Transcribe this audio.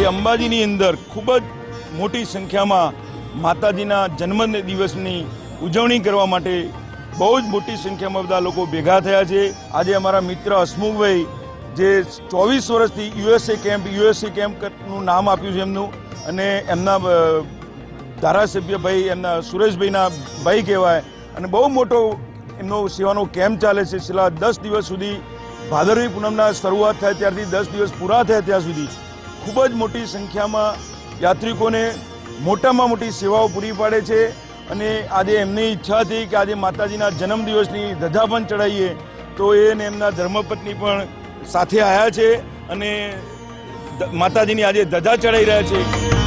આજે અંબાજીની અંદર ખૂબ જ મોટી સંખ્યામાં માતાજીના જન્મ દિવસની ઉજવણી કરવા માટે બહુ જ મોટી સંખ્યામાં બધા લોકો ભેગા થયા છે। આજે અમારા મિત્ર હસમુખભાઈ જે 24 વર્ષથી યુએસએ કેમ્પનું નામ આપ્યું છે એમનું, અને એમના ધારાસભ્ય ભાઈ એમના સુરેશભાઈના ભાઈ કહેવાય, અને બહુ મોટો એમનો સેવાનો કેમ્પ ચાલે છે। છેલ્લા 10 દિવસ સુધી ભાદરવી પૂનમના શરૂઆત થાય ત્યારથી 10 દિવસ પૂરા થયા ત્યાં સુધી ખૂબ જ મોટી સંખ્યામાં યાત્રિકોને મોટામાં મોટી સેવાઓ પૂરી પાડે છે। અને આજે એમની ઈચ્છા હતી કે આજે માતાજીના જન્મદિવસની ધજા પણ ચડાવીએ, તો એ અને એમના ધર્મપત્ની પણ સાથે આવ્યા છે અને માતાજીની આજે ધજા ચડાવી રહ્યા છે।